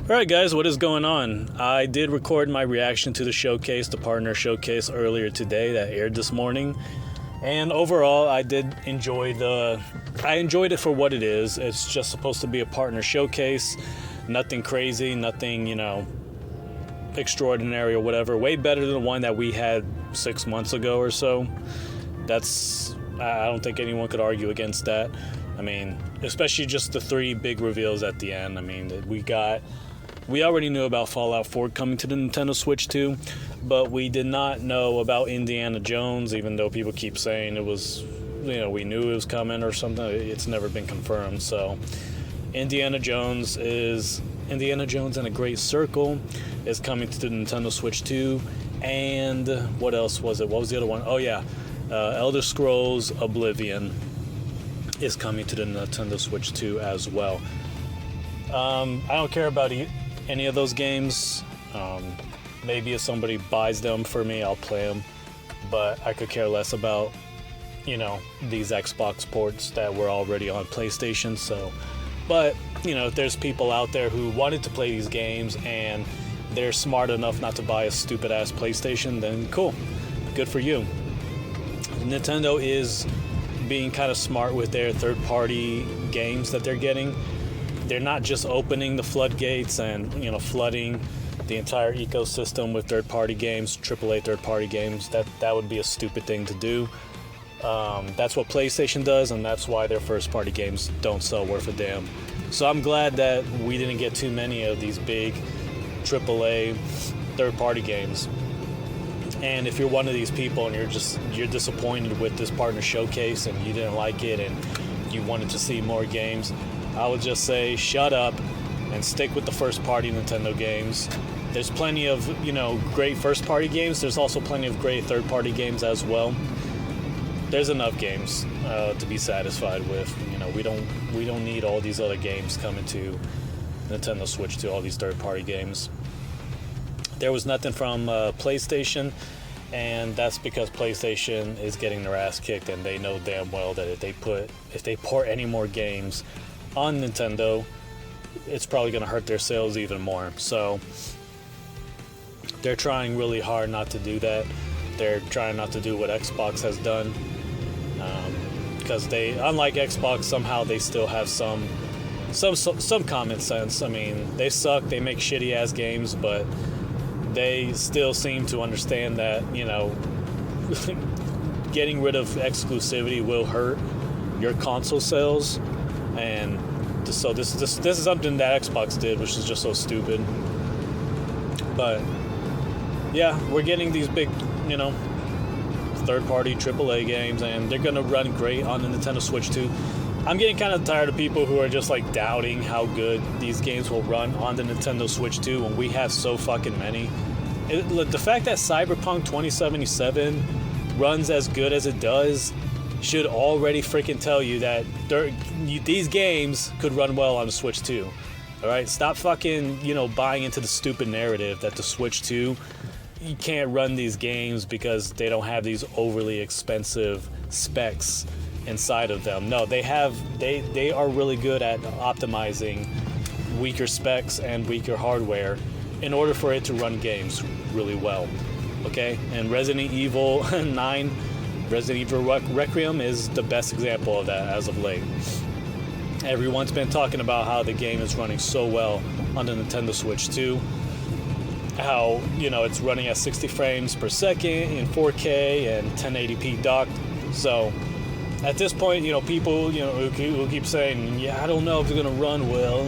Alright guys, what is going on? I did record my reaction to the showcase, the partner showcase earlier today that aired this morning. And overall, I enjoyed it for what it is. It's just supposed to be a partner showcase. Nothing crazy, nothing, extraordinary or whatever. Way better than the one that we had 6 months ago or so. I don't think anyone could argue against that. I mean, especially just the 3 big reveals at the end. I mean, we already knew about Fallout 4 coming to the Nintendo Switch 2, but we did not know about Indiana Jones, even though people keep saying it was, we knew it was coming or something. It's never been confirmed. So Indiana Jones and a Great Circle is coming to the Nintendo Switch 2. And what else was it? What was the other one? Oh yeah, Elder Scrolls Oblivion is coming to the Nintendo Switch 2 as well. I don't care about any of those games. Maybe if somebody buys them for me, I'll play them. But I could care less about, these Xbox ports that were already on PlayStation. But if there's people out there who wanted to play these games and they're smart enough not to buy a stupid ass PlayStation, then cool, good for you. Nintendo is being kind of smart with their third-party games that they're getting. They're not just opening the floodgates and flooding the entire ecosystem with third-party games, AAA third-party games. That would be a stupid thing to do. That's what PlayStation does, and that's why their first-party games don't sell worth a damn. So I'm glad that we didn't get too many of these big AAA third-party games. And if you're one of these people and you're disappointed with this partner showcase and you didn't like it and you wanted to see more games, I would just say shut up and stick with the first-party Nintendo games. There's plenty of, great first-party games. There's also plenty of great third-party games as well. There's enough games to be satisfied with. We don't need all these other games coming to Nintendo Switch 2, all these third-party games. There was nothing from PlayStation, and that's because PlayStation is getting their ass kicked, and they know damn well that if they port any more games on Nintendo, it's probably going to hurt their sales even more. So they're trying really hard not to do that. They're trying not to do what Xbox has done, because unlike Xbox, somehow they still have some common sense. I mean, they suck, they make shitty ass games, but they still seem to understand that getting rid of exclusivity will hurt your console sales. And so this is something that Xbox did, which is just so stupid. But yeah, we're getting these big, third-party AAA games, and they're gonna run great on the Nintendo Switch 2. I'm getting kind of tired of people who are just doubting how good these games will run on the Nintendo Switch 2 when we have so fucking many. The fact that Cyberpunk 2077 runs as good as it does should already freaking tell you that these games could run well on the Switch 2. Alright, stop fucking, buying into the stupid narrative that the Switch 2, you can't run these games because they don't have these overly expensive specs inside of them. No, they are really good at optimizing weaker specs and weaker hardware in order for it to run games really well. Okay? And Resident Evil 9, Resident Evil Requiem is the best example of that as of late. Everyone's been talking about how the game is running so well on the Nintendo Switch 2. How, it's running at 60 frames per second in 4K and 1080p docked. So at this point, people, who keep saying, yeah, I don't know if it's going to run well.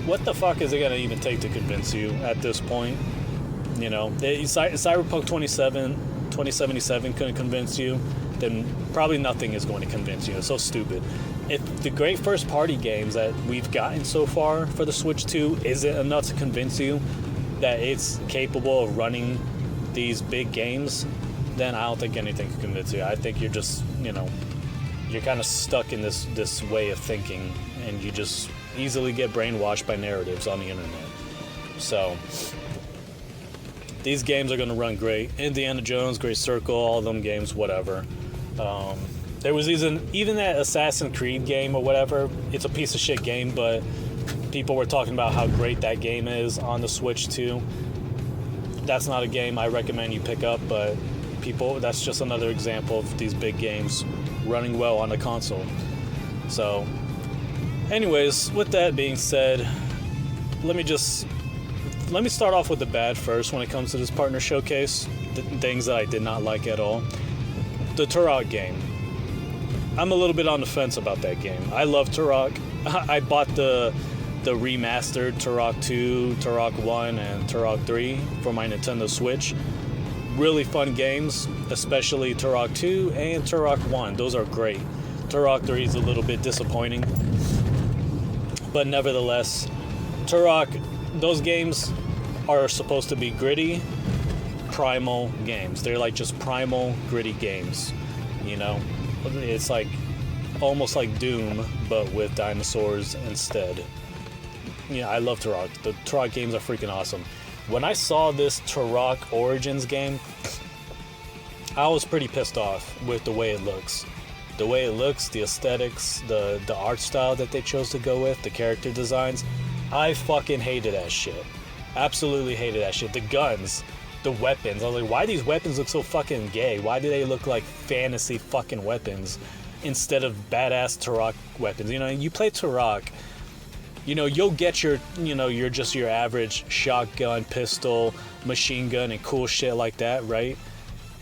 What the fuck is it going to even take to convince you at this point? Cyberpunk 2077 couldn't convince you, then probably nothing is going to convince you. It's so stupid. If the great first-party games that we've gotten so far for the Switch 2 isn't enough to convince you that it's capable of running these big games, then I don't think anything can convince you. I think you're just, you're kind of stuck in this way of thinking, and you just easily get brainwashed by narratives on the internet. So these games are going to run great. Indiana Jones, Great Circle, all of them games, whatever. There was even that Assassin's Creed game or whatever. It's a piece of shit game, but People were talking about how great that game is on the Switch too. That's not a game I recommend you pick up, but that's just another example of these big games running well on the console. So, anyways, with that being said, let me start off with the bad first when it comes to this partner showcase. The things that I did not like at all. The Turok game. I'm a little bit on the fence about that game. I love Turok. I bought the remastered Turok 2, Turok 1, and Turok 3 for my Nintendo Switch. Really fun games, especially Turok 2 and Turok 1. Those are great. Turok 3 is a little bit disappointing. But nevertheless, Turok, those games are supposed to be gritty, primal games. They're like just primal, gritty games. You know? It's like almost like Doom, but with dinosaurs instead. Yeah, I love Turok. The Turok games are freaking awesome. When I saw this Turok Origins game, I was pretty pissed off with the way it looks. The way it looks, the aesthetics, the art style that they chose to go with, the character designs. I fucking hated that shit. Absolutely hated that shit. The guns, the weapons. I was like, why do these weapons look so fucking gay? Why do they look like fantasy fucking weapons instead of badass Turok weapons? You know, you play Turok, you know, you'll get your average shotgun, pistol, machine gun, and cool shit like that, right?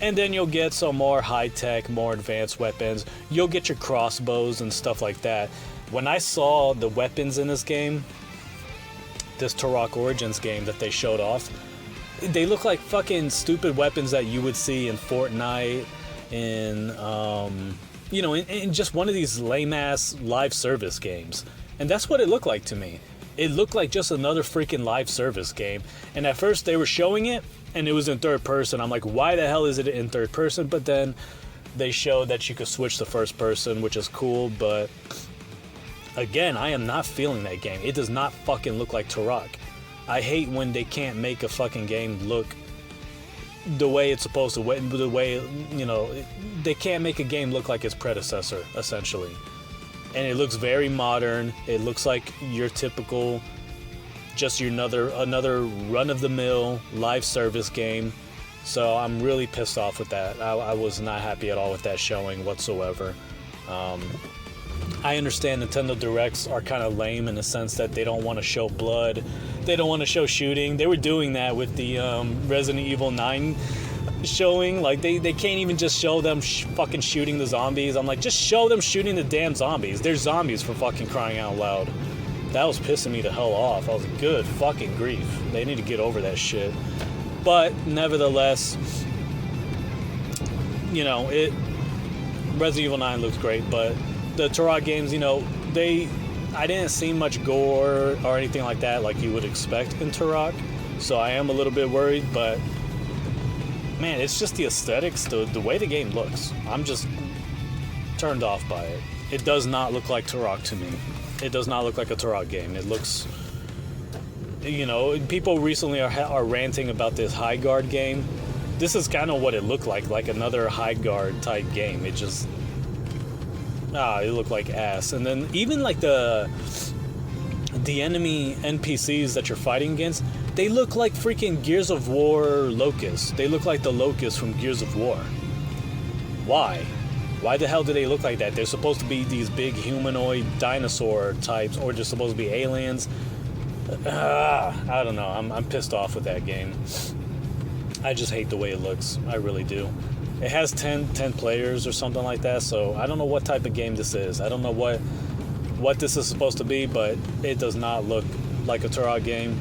And then you'll get some more high-tech, more advanced weapons. You'll get your crossbows and stuff like that. When I saw the weapons in this game, this Turok Origins game that they showed off, they look like fucking stupid weapons that you would see in Fortnite, in just one of these lame-ass live service games. And that's what it looked like to me. It looked like just another freaking live service game. And at first they were showing it, and it was in third person. I'm like, why the hell is it in third person? But then they showed that you could switch to first person, which is cool. But again, I am not feeling that game. It does not fucking look like Turok. I hate when they can't make a fucking game look the way it's supposed to. The way, they can't make a game look like its predecessor, essentially. And it looks very modern. It looks like your typical, just your another run-of-the-mill live service game. So I'm really pissed off with that. I was not happy at all with that showing whatsoever. I understand Nintendo Directs are kind of lame in the sense that they don't want to show blood. They don't want to show shooting. They were doing that with the Resident Evil 9 showing. Like, they can't even just show them fucking shooting the zombies. I'm like, just show them shooting the damn zombies. They're zombies, for fucking crying out loud. That was pissing me the hell off. I was like, good fucking grief. They need to get over that shit. But nevertheless, Resident Evil 9 looks great, but the Turok games, I didn't see much gore or anything like that like you would expect in Turok. So I am a little bit worried, but man, it's just the aesthetics, the way the game looks. I'm just turned off by it. It does not look like Turok to me. It does not look like a Turok game. It looks, people recently are ranting about this High Guard game. This is kind of what it looked like another High Guard type game. It just, it looked like ass. And then even like the enemy NPCs that you're fighting against, they look like freaking Gears of War locusts. They look like the locusts from Gears of War. Why? Why the hell do they look like that? They're supposed to be these big humanoid dinosaur types, or they're supposed to be aliens. I don't know. I'm pissed off with that game. I just hate the way it looks. I really do. It has 10 players or something like that, so I don't know what type of game this is. I don't know what this is supposed to be, but it does not look like a Turok game.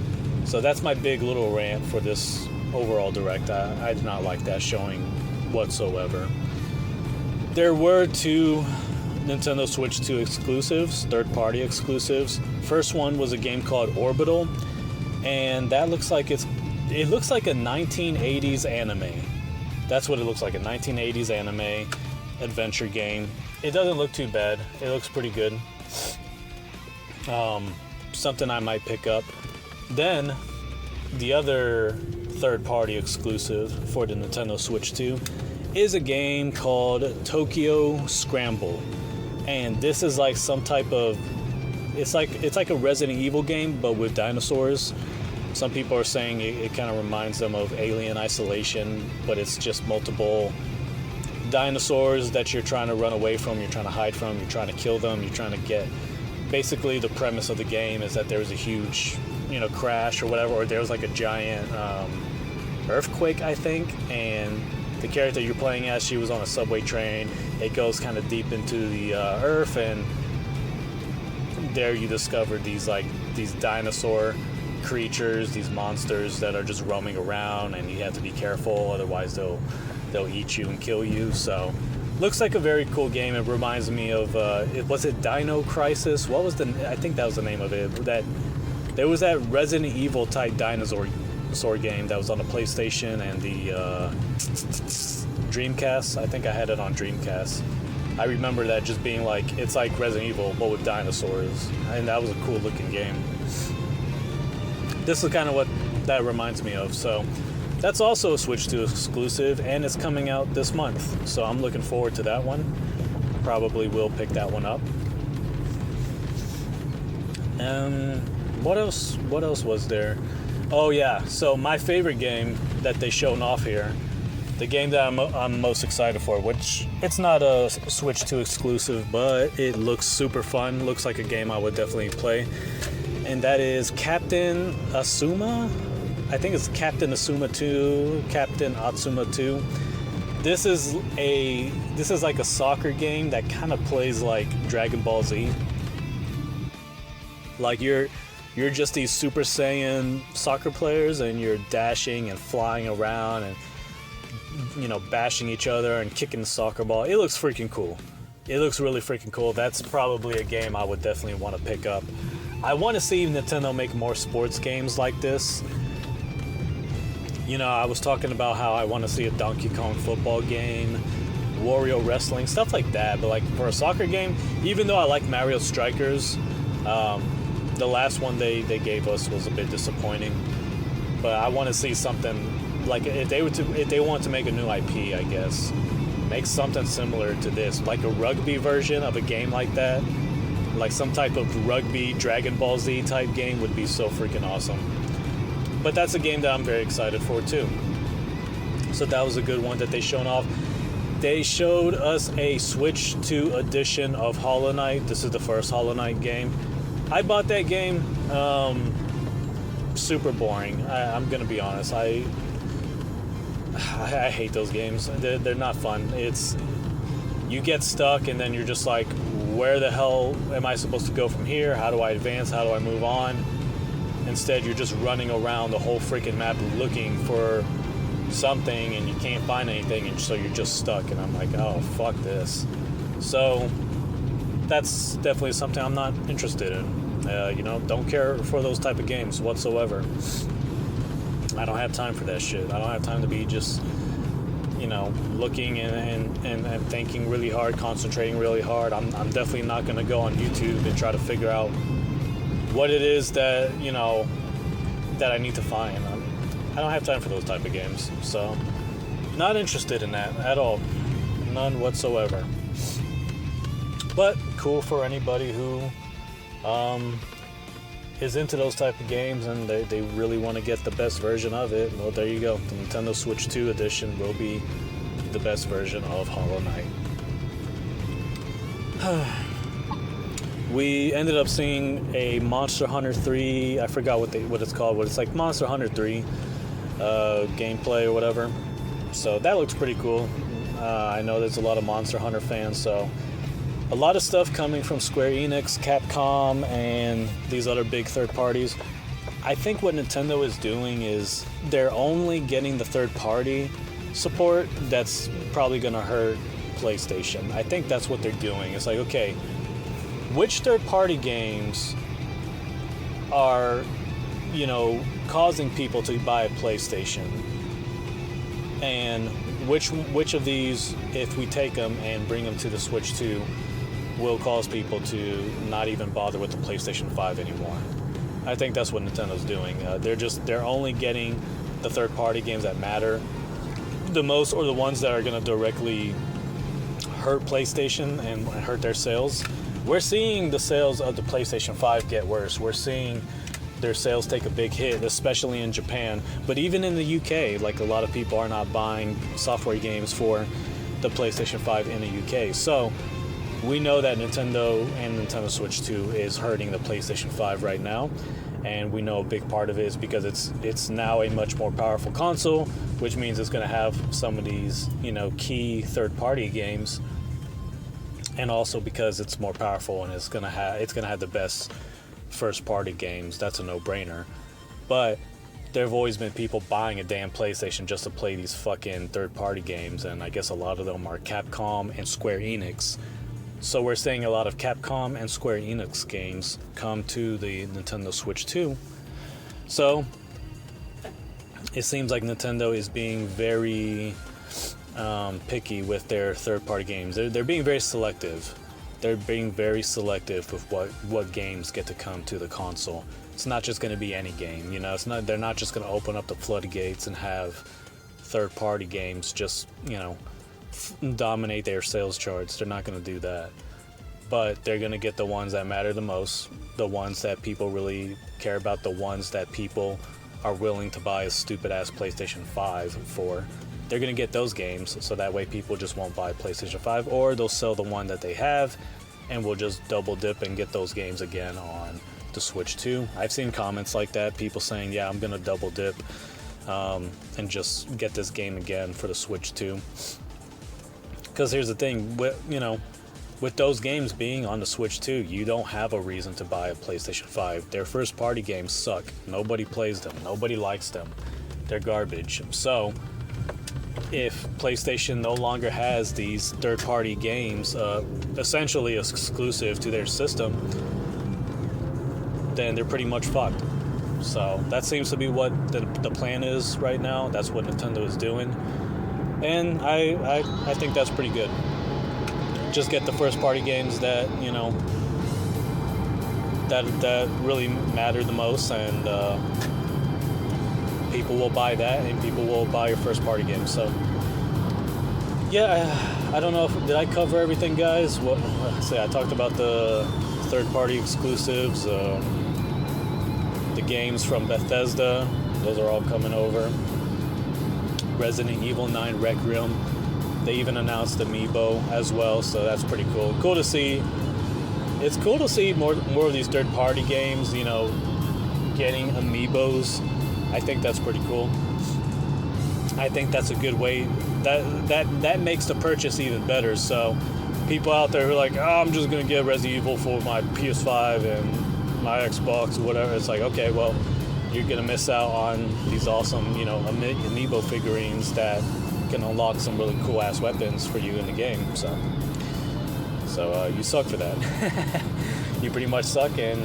So that's my big little rant for this overall direct. I did not like that showing whatsoever. There were 2 Nintendo Switch 2 exclusives, third-party exclusives. First one was a game called Orbital, and that looks like it looks like a 1980s anime. That's what it looks like, a 1980s anime adventure game. It doesn't look too bad. It looks pretty good. Something I might pick up. Then, the other third-party exclusive for the Nintendo Switch 2 is a game called Tokyo Scramble. And this is like some type of, it's like a Resident Evil game, but with dinosaurs. Some people are saying it kind of reminds them of Alien Isolation, but it's just multiple dinosaurs that you're trying to run away from, you're trying to hide from, you're trying to kill them, you're trying to get... Basically, the premise of the game is that there was a huge, crash or whatever, or there was like a giant earthquake, I think, and the character you're playing as, she was on a subway train. It goes kind of deep into the earth, and there you discover these dinosaur creatures, these monsters that are just roaming around, and you have to be careful, otherwise they'll eat you and kill you. So looks like a very cool game. It reminds me of was it Dino Crisis? I think that was the name of it. That there was that Resident Evil type dinosaur game that was on the PlayStation and the Dreamcast. I think I had it on Dreamcast. I remember that just being like, it's like Resident Evil but with dinosaurs, and that was a cool looking game. This is kind of what that reminds me of. So that's also a Switch 2 exclusive, and it's coming out this month. So I'm looking forward to that one. Probably will pick that one up. What else was there? Oh yeah, so my favorite game that they shown off here, the game that I'm most excited for, which it's not a Switch 2 exclusive, but it looks super fun. Looks like a game I would definitely play. And that is Captain Asuma. I think it's Captain Asuma 2, Captain Atsuma 2. This is like a soccer game that kind of plays like Dragon Ball Z. Like you're just these Super Saiyan soccer players, and you're dashing and flying around and bashing each other and kicking the soccer ball. It looks freaking cool. It looks really freaking cool. That's probably a game I would definitely want to pick up. I want to see Nintendo make more sports games like this. I was talking about how I want to see a Donkey Kong football game, Wario wrestling, stuff like that. But like for a soccer game, even though I like Mario Strikers, the last one they gave us was a bit disappointing. But I want to see something like if they want to make a new IP, I guess, make something similar to this, like a rugby version of a game like that. Like some type of rugby Dragon Ball Z type game would be so freaking awesome. But that's a game that I'm very excited for too. So that was a good one that they shown off. They showed us a Switch 2 edition of Hollow Knight. This is the first Hollow Knight game. I bought that game. Super boring. I'm gonna be honest. I hate those games. They're not fun. You get stuck and then you're just like, where the hell am I supposed to go from here? How do I advance? How do I move on? Instead, you're just running around the whole freaking map looking for something, and you can't find anything, and so you're just stuck. And I'm like, oh, fuck this. So that's definitely something I'm not interested in. Don't care for those type of games whatsoever. I don't have time for that shit. I don't have time to be just looking and thinking really hard, concentrating really hard. I'm definitely not going to go on YouTube and try to figure out what it is that that I need to find. I don't have time for those type of games, so not interested in that at all, none whatsoever. But cool for anybody who is into those type of games and they really want to get the best version of it. Well, there you go. The Nintendo Switch 2 edition will be the best version of Hollow Knight. We ended up seeing a Monster Hunter 3, I forgot what it's called, but it's like Monster Hunter 3 gameplay or whatever. So that looks pretty cool. I know there's a lot of Monster Hunter fans, so a lot of stuff coming from Square Enix, Capcom, and these other big third parties. I think what Nintendo is doing is they're only getting the third party support that's probably going to hurt PlayStation. I think that's what they're doing. It's like, okay, which third party games are, causing people to buy a PlayStation? And which of these, if we take them and bring them to the Switch 2, will cause people to not even bother with the PlayStation 5 anymore? I think that's what Nintendo's doing. They're only getting the third party games that matter the most, or the ones that are going to directly hurt PlayStation and hurt their sales. we're seeing the sales of the PlayStation 5 get worse. We're seeing their sales take a big hit, especially in Japan. But even in the UK, like, a lot of people are not buying software games for the PlayStation 5 in the UK. So we know that Nintendo and Nintendo Switch 2 is hurting the PlayStation 5 right now. And we know a big part of it is because it's now a much more powerful console, which means it's going to have some of these, key third-party games, and also because it's more powerful and it's going to have the best first-party games. That's a no-brainer. But there have always been people buying a damn PlayStation just to play these fucking third-party games, and I guess a lot of them are Capcom and Square Enix. So we're seeing a lot of Capcom and Square Enix games come to the Nintendo Switch 2. So it seems like Nintendo is being very picky with their third-party games. They're being very selective. They're being very selective with what games get to come to the console. It's not just going to be any game, They're not just going to open up the floodgates and have third-party games just, dominate their sales charts. They're not going to do that. But they're going to get the ones that matter the most, the ones that people really care about, the ones that people are willing to buy a stupid-ass PlayStation 5 for. They're going to get those games, so that way people just won't buy PlayStation 5, or they'll sell the one that they have, and we'll just double dip and get those games again on the Switch 2. I've seen comments like that, people saying, yeah, I'm going to double dip and just get this game again for the Switch 2. Because here's the thing, with those games being on the Switch 2, you don't have a reason to buy a PlayStation 5. Their first-party games suck. Nobody plays them. Nobody likes them. They're garbage. So if PlayStation no longer has these third-party games essentially exclusive to their system, then they're pretty much fucked. So that seems to be what the plan is right now. That's what Nintendo is doing. And I think that's pretty good. Just get the first-party games that, that really matter the most, and people will buy that, and people will buy your first-party games. So, yeah, I don't know did I cover everything, guys? I talked about the third-party exclusives, the games from Bethesda. Those are all coming over. Resident Evil 9 Requiem. They even announced Amiibo as well, so that's pretty cool. Cool to see. It's cool to see more of these third-party games, getting Amiibos. I think that's pretty cool. I think that's a good way. That makes the purchase even better. So people out there who are like, I'm just gonna get Resident Evil for my PS5 and my Xbox or whatever. It's like, okay, well, you're gonna miss out on these awesome, Amiibo figurines that can unlock some really cool ass weapons for you in the game. So you suck for that. You pretty much suck, and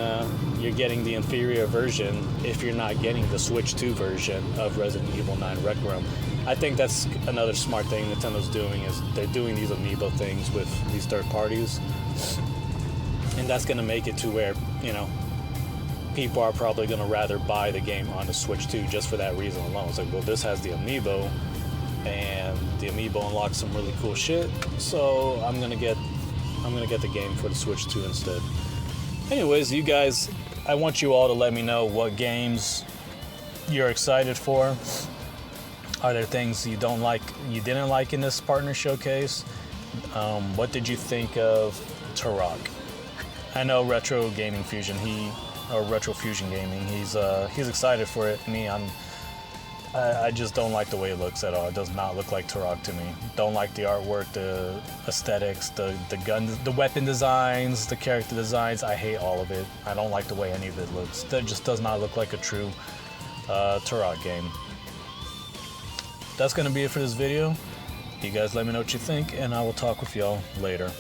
you're getting the inferior version if you're not getting the Switch 2 version of Resident Evil 9 Requiem. I think that's another smart thing Nintendo's doing, is they're doing these Amiibo things with these third parties, and that's gonna make it to where people are probably gonna rather buy the game on the Switch 2 just for that reason alone. It's like, well, this has the Amiibo, and the Amiibo unlocks some really cool shit, so I'm gonna get the game for the Switch 2 instead. Anyways, you guys, I want you all to let me know what games you're excited for. Are there things you didn't like in this partner showcase? What did you think of Turok? I know Retro Gaming Fusion, Retro Fusion Gaming, he's excited for it. Me, I just don't like the way it looks at all. It does not look like Turok to me. Don't like the artwork, the aesthetics, the guns, the weapon designs, the character designs. I hate all of it. I don't like the way any of it looks. That just does not look like a true Turok game. That's going to be it for this video. You guys let me know what you think, and I will talk with y'all later.